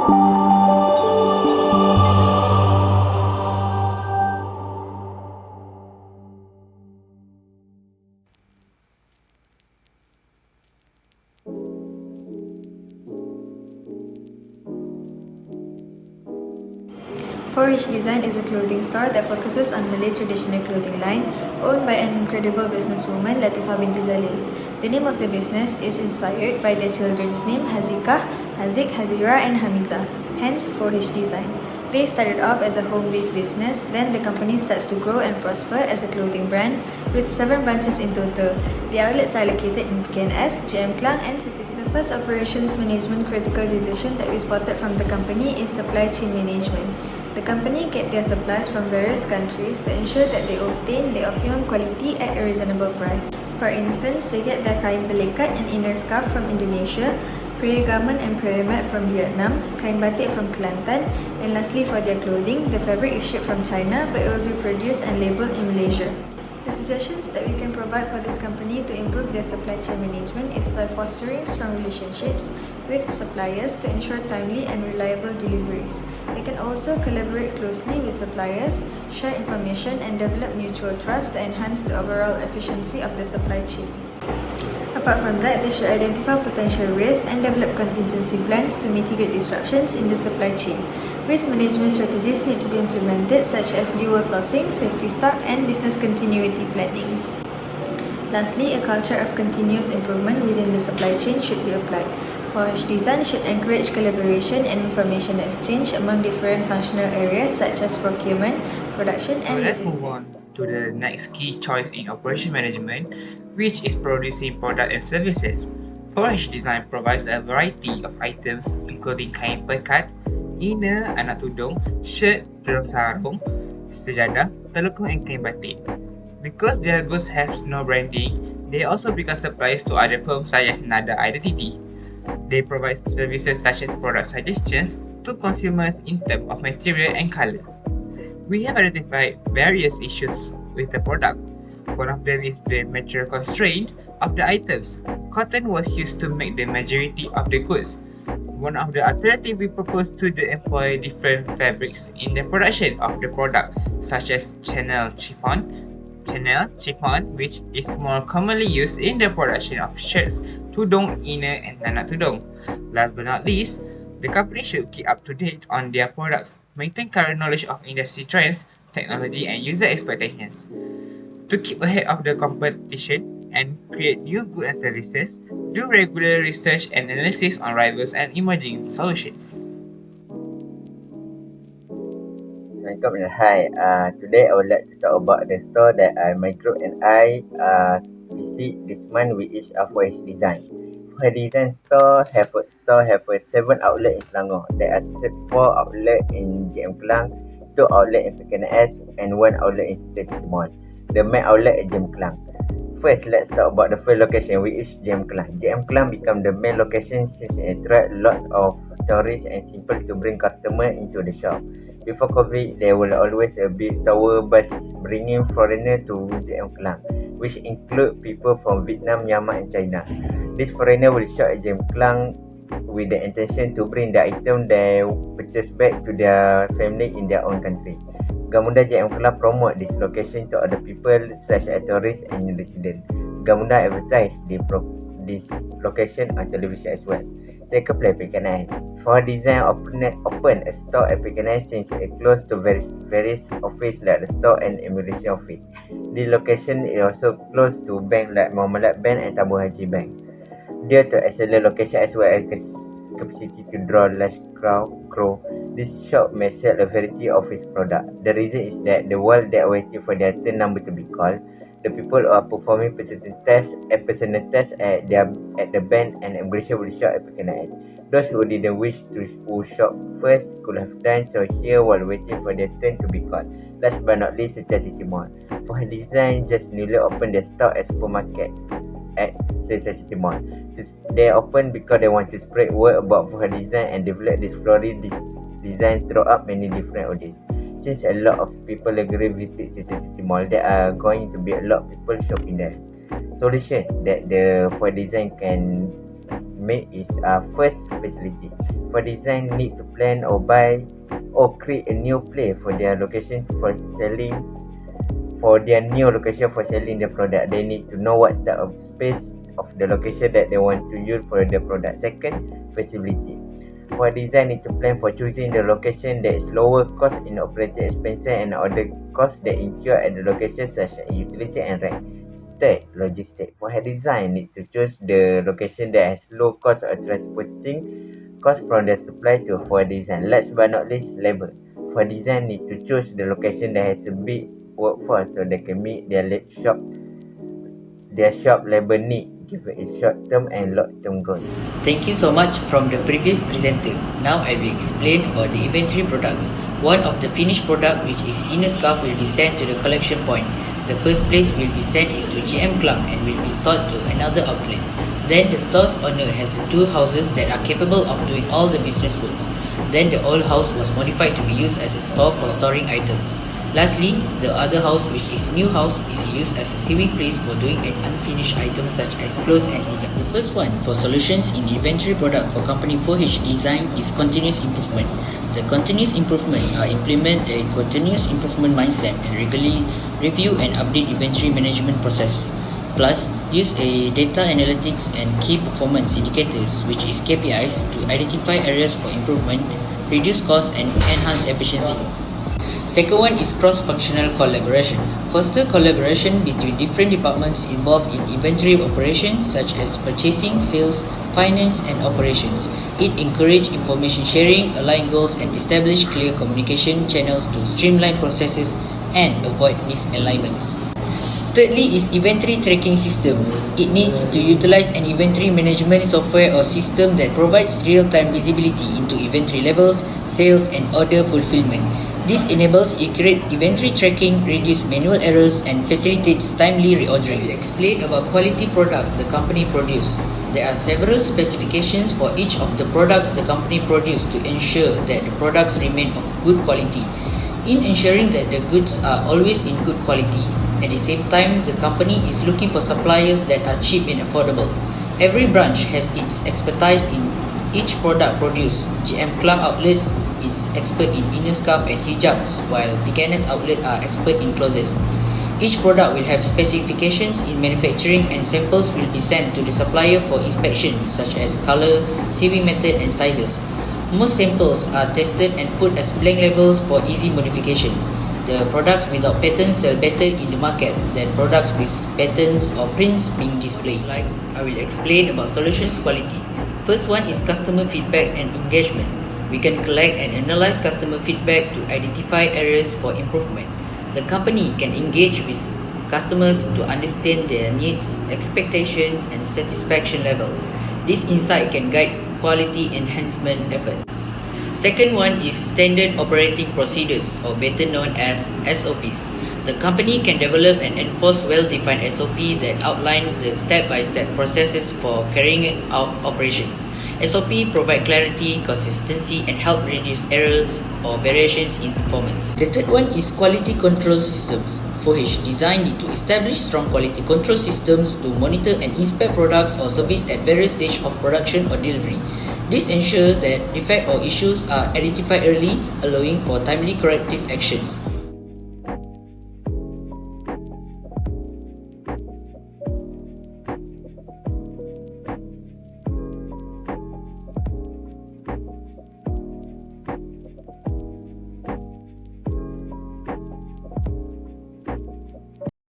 4H Design is a clothing store that focuses on Malay traditional clothing line owned by an incredible businesswoman, Latifah binti Zalil. The name of the business is inspired by their children's name Hazikah, Hazik, Hazira and Hamiza, hence 4H Design. They started off as a home-based business, then the company starts to grow and prosper as a clothing brand with 7 branches in total. The outlets are located in PKNS, GM Klang and City. The first operations management critical decision that we spotted from the company is supply chain management. The company get their supplies from various countries to ensure that they obtain the optimum quality at a reasonable price. For instance, they get their kain pelikat and inner scarf from Indonesia, prayer garment and prayer mat from Vietnam, kain batik from Kelantan, and lastly for their clothing, the fabric is shipped from China but it will be produced and labelled in Malaysia. The suggestions that we can provide for this company to improve their supply chain management is by fostering strong relationships with suppliers to ensure timely and reliable deliveries. They can also collaborate closely with suppliers, share information and develop mutual trust to enhance the overall efficiency of the supply chain. Apart from that, they should identify potential risks and develop contingency plans to mitigate disruptions in the supply chain. Risk management strategies need to be implemented such as dual sourcing, safety stock and business continuity planning. Lastly, a culture of continuous improvement within the supply chain should be applied. 4H Design should encourage collaboration and information exchange among different functional areas such as procurement, production and Let's logistics. move on to the next key choice in operation management, which is producing product and services. 4H Design provides a variety of items including kain pekat, inner anak tudung, shirt, sarung, sejadah, telukung and kain batik. Because their goods has no branding, they also become suppliers to other firms such as Nada Identity. They provide services such as product suggestions to consumers in terms of material and color. We have identified various issues with the product. One of them is the material constraint of the items. Cotton was used to make the majority of the goods. One of the alternatives we propose to employ different fabrics in the production of the product, such as Chanel chiffon, which is more commonly used in the production of shirts, tudung, inner, and anak tudung. Last but not least, the company should keep up to date on their products, maintain current knowledge of industry trends, technology, and user expectations. To keep ahead of the competition and create new goods and services, do regular research and analysis on rivals and emerging solutions. Hi, today I would like to talk about the store that my group and I visit this month, which is 4H Design. 4H Design store have 7 outlets in Selangor. There are 4 outlets in GM Klang, 2 outlets in PKNS, and 1 outlet in City Mall. The main outlet is GM Klang. First, let's talk about the first location, which is GM Klang. GM Klang become the main location since it attract lots of tourists and simple to bring customer into the shop. Before COVID, there will always a big tower bus bringing foreigner to GM Klang, which include people from Vietnam, Myanmar and China. This foreigner will shop at GM Klang with the intention to bring the item they purchase back to their family in their own country. Gamunda GM Klang promote this location to other people such as tourists and residents. Gamunda advertise this location on television as well. Second place, PKNS. 4H Design open a store at PKNS since it close to various office like the store and immigration office. This location is also close to bank like Muamalat Bank and Tabung Haji Bank. Due to excellent location as well as capacity to draw large crowd, this shop may sell a variety of its product. The reason is that while they are waiting for their turn number to be called, the people who are performing personal tests at the bank and immigration will shop at PKNS. Those who didn't wish to shop first could have done so here while waiting for their turn to be called. Last but not least, City Mall. 4H Design just newly opened their store at supermarket at City Mall. They opened because they want to spread word about 4H Design and develop this floral design throughout many different audiences. Since a lot of people regularly visit City Mall, there are going to be a lot of people shopping there. Solution that the 4H Design can make is first facility. For design, need to plan or buy or create a new place for their location for selling. For their new location for selling the product, they need to know what type of space of the location that they want to use for the product. Second, feasibility. For design, need to plan for choosing the location that is lower cost in operating expenses and other costs that incur at the location such as utility and rent. Third, logistic. For head design, need to choose the location that has low cost of transporting cost from the supply to for design. Last but not least, labor. For design, need to choose the location that has a big workforce so they can meet their shop labor need, given its short-term and long-term goal. Thank you so much from the previous presenter. Now I will explain about the inventory products. One of the finished product, which is inner scarf, will be sent to the collection point. The first place will be sent is to GM Klang and will be sold to another outlet. Then the store's owner has two houses that are capable of doing all the business works. Then the old house was modified to be used as a store for storing items. Lastly, the other house, which is new house, is used as a sewing place for doing unfinished items such as clothes and hijab. The first one for solutions in inventory product for company 4H design is continuous improvement. The continuous improvement implement a continuous improvement mindset and regularly review and update inventory management process. Plus, use a data analytics and key performance indicators, which is KPIs, to identify areas for improvement, reduce costs and enhance efficiency. Second one is cross-functional collaboration. Foster collaboration between different departments involved in inventory operations such as purchasing, sales, finance and operations. It encourages information sharing, align goals and establish clear communication channels to streamline processes and avoid misalignments. Thirdly is inventory tracking system. It needs to utilize an inventory management software or system that provides real-time visibility into inventory levels, sales and order fulfillment. This enables accurate inventory tracking, reduce manual errors and facilitates timely reordering. I will explain about quality product the company produce. There are several specifications for each of the products the company produce to ensure that the products remain of good quality. In ensuring that the goods are always in good quality, at the same time the company is looking for suppliers that are cheap and affordable. Every branch has its expertise in each product produced. GM Klang outlets is expert in inner scarf and hijabs, while Beginner's outlet are expert in clothes. Each product will have specifications in manufacturing and samples will be sent to the supplier for inspection such as color, sewing method and sizes. Most samples are tested and put as blank labels for easy modification. The products without patterns sell better in the market than products with patterns or prints being displayed. I will explain about solutions quality. First one is customer feedback and engagement. We can collect and analyze customer feedback to identify areas for improvement. The company can engage with customers to understand their needs, expectations, and satisfaction levels. This insight can guide quality enhancement effort. Second one is standard operating procedures, or better known as SOPs. The company can develop and enforce well-defined SOP that outline the step-by-step processes for carrying out operations. SOP provide clarity, consistency, and help reduce errors or variations in performance. The third one is quality control systems. 4H design need to establish strong quality control systems to monitor and inspect products or service at various stages of production or delivery. This ensures that defects or issues are identified early, allowing for timely corrective actions.